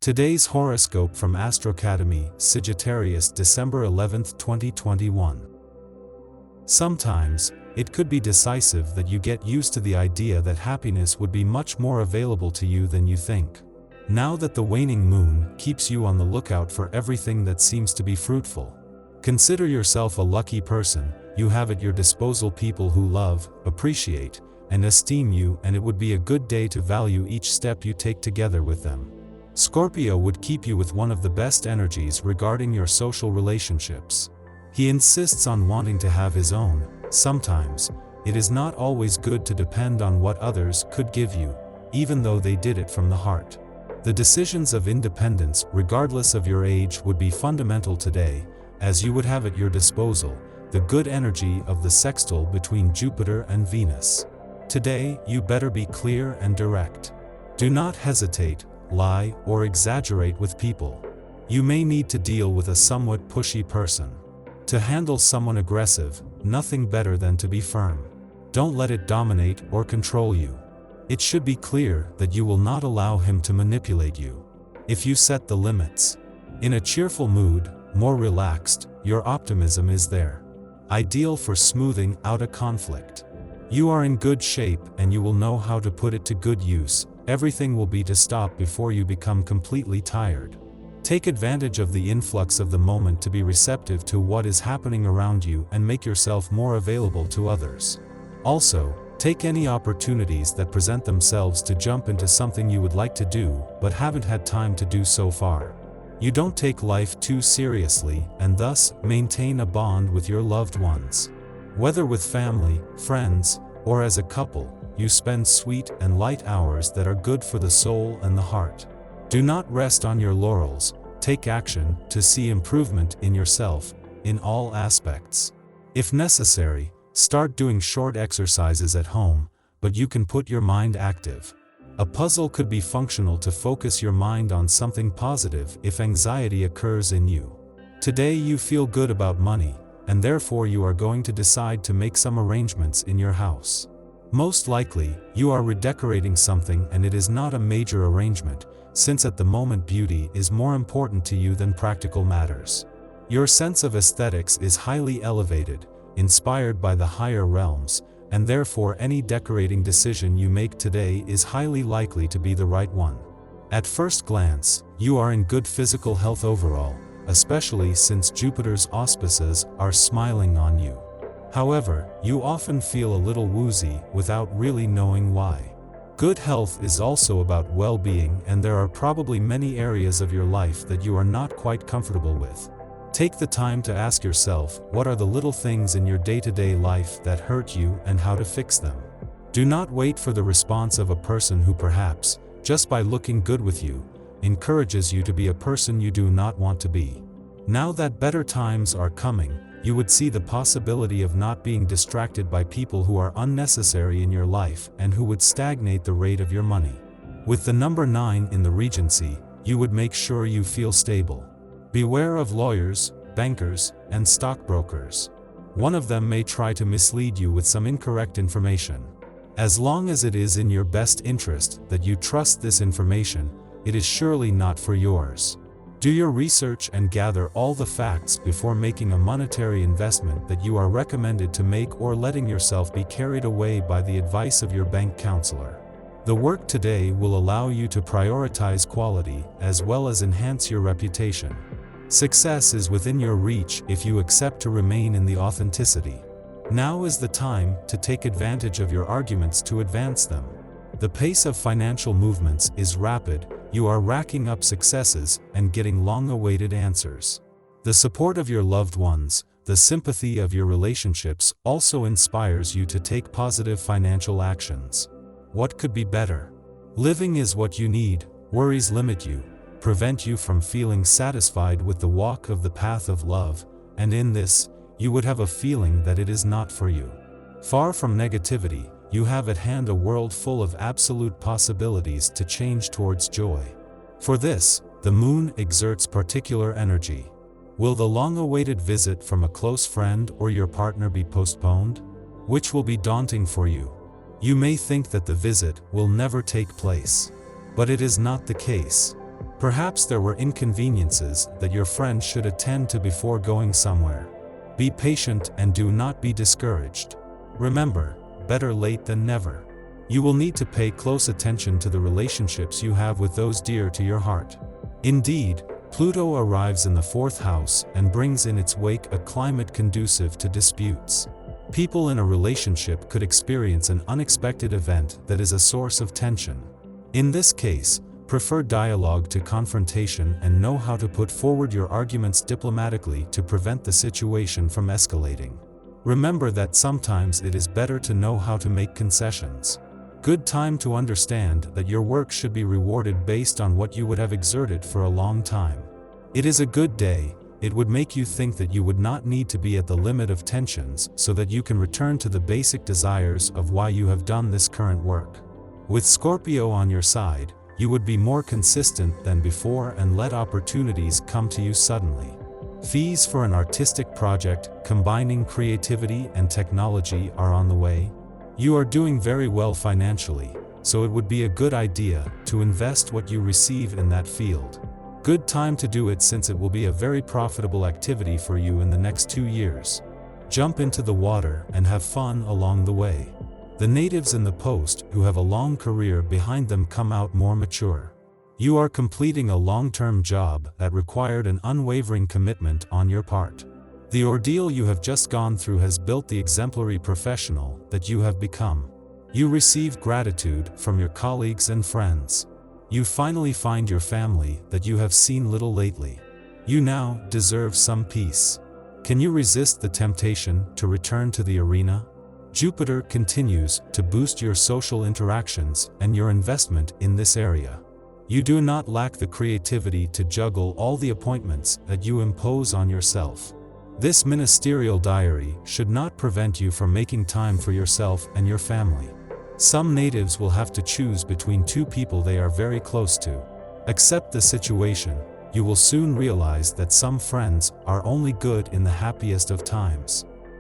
Today's horoscope from Astrocademy, Sagittarius December 11, 2021. Sometimes, it could be decisive that you get used to the idea that happiness would be much more available to you than you think. Now that the waning moon keeps you on the lookout for everything that seems to be fruitful. Consider yourself a lucky person. You have at your disposal people who love, appreciate, and esteem you, and it would be a good day to value each step you take together with them. Scorpio would keep you with one of the best energies regarding your social relationships. He insists on wanting to have his own. Sometimes, it is not always good to depend on what others could give you, even though they did it from the heart. The decisions of independence, regardless of your age, would be fundamental today, as you would have at your disposal the good energy of the sextile between Jupiter and Venus. Today, you better be clear and direct. Do not hesitate, lie, or exaggerate with people. You may need to deal with a somewhat pushy person. To handle someone aggressive, nothing better than to be firm. Don't let it dominate or control you. It should be clear that you will not allow him to manipulate you. If you set the limits. In a cheerful mood, more relaxed, your optimism is there. Ideal for smoothing out a conflict. You are in good shape and you will know how to put it to good use. Everything will be to stop before you become completely tired. Take advantage of the influx of the moment to be receptive to what is happening around you and make yourself more available to others. Also, take any opportunities that present themselves to jump into something you would like to do but haven't had time to do so far. You don't take life too seriously and thus maintain a bond with your loved ones. Whether with family, friends, or as a couple, you spend sweet and light hours that are good for the soul and the heart. Do not rest on your laurels. Take action to see improvement in yourself, in all aspects. If necessary, start doing short exercises at home, but you can put your mind active. A puzzle could be functional to focus your mind on something positive if anxiety occurs in you. Today you feel good about money, and therefore you are going to decide to make some arrangements in your house. Most likely, you are redecorating something and it is not a major arrangement, since at the moment beauty is more important to you than practical matters. Your sense of aesthetics is highly elevated, inspired by the higher realms, and therefore any decorating decision you make today is highly likely to be the right one. At first glance, you are in good physical health overall, especially since Jupiter's auspices are smiling on you. However, you often feel a little woozy without really knowing why. Good health is also about well-being, and there are probably many areas of your life that you are not quite comfortable with. Take the time to ask yourself, what are the little things in your day-to-day life that hurt you and how to fix them? Do not wait for the response of a person who perhaps, just by looking good with you, encourages you to be a person you do not want to be. Now that better times are coming, you would see the possibility of not being distracted by people who are unnecessary in your life and who would stagnate the rate of your money. With the number 9 in the Regency, you would make sure you feel stable. Beware of lawyers, bankers, and stockbrokers. One of them may try to mislead you with some incorrect information. As long as it is in your best interest that you trust this information, it is surely not for yours. Do your research and gather all the facts before making a monetary investment that you are recommended to make or letting yourself be carried away by the advice of your bank counselor. The work today will allow you to prioritize quality as well as enhance your reputation. Success is within your reach if you accept to remain in the authenticity. Now is the time to take advantage of your arguments to advance them. The pace of financial movements is rapid. You are racking up successes and getting long-awaited answers. The support of your loved ones, the sympathy of your relationships also inspires you to take positive financial actions. What could be better? Living is what you need. Worries limit you, prevent you from feeling satisfied with the walk of the path of love, and in this, you would have a feeling that it is not for you. Far from negativity, you have at hand a world full of absolute possibilities to change towards joy. For this, the moon exerts particular energy. Will the long-awaited visit from a close friend or your partner be postponed? Which will be daunting for you? You may think that the visit will never take place. But it is not the case. Perhaps there were inconveniences that your friend should attend to before going somewhere. Be patient and do not be discouraged. Remember, better late than never. You will need to pay close attention to the relationships you have with those dear to your heart. Indeed, Pluto arrives in the 4th house and brings in its wake a climate conducive to disputes. People in a relationship could experience an unexpected event that is a source of tension. In this case, prefer dialogue to confrontation and know how to put forward your arguments diplomatically to prevent the situation from escalating. Remember that sometimes it is better to know how to make concessions. Good time to understand that your work should be rewarded based on what you would have exerted for a long time. It is a good day. It would make you think that you would not need to be at the limit of tensions so that you can return to the basic desires of why you have done this current work. With Scorpio on your side, you would be more consistent than before and let opportunities come to you suddenly. Fees for an artistic project combining creativity and technology are on the way. You are doing very well financially, so it would be a good idea to invest what you receive in that field. Good time to do it since it will be a very profitable activity for you in the next 2 years. Jump into the water and have fun along the way. The natives in the post who have a long career behind them come out more mature. You are completing a long-term job that required an unwavering commitment on your part. The ordeal you have just gone through has built the exemplary professional that you have become. You receive gratitude from your colleagues and friends. You finally find your family that you have seen little lately. You now deserve some peace. Can you resist the temptation to return to the arena? Jupiter continues to boost your social interactions and your investment in this area. You do not lack the creativity to juggle all the appointments that you impose on yourself. This ministerial diary should not prevent you from making time for yourself and your family. Some natives will have to choose between 2 people they are very close to. Accept the situation. You will soon realize that some friends are only good in the happiest of times.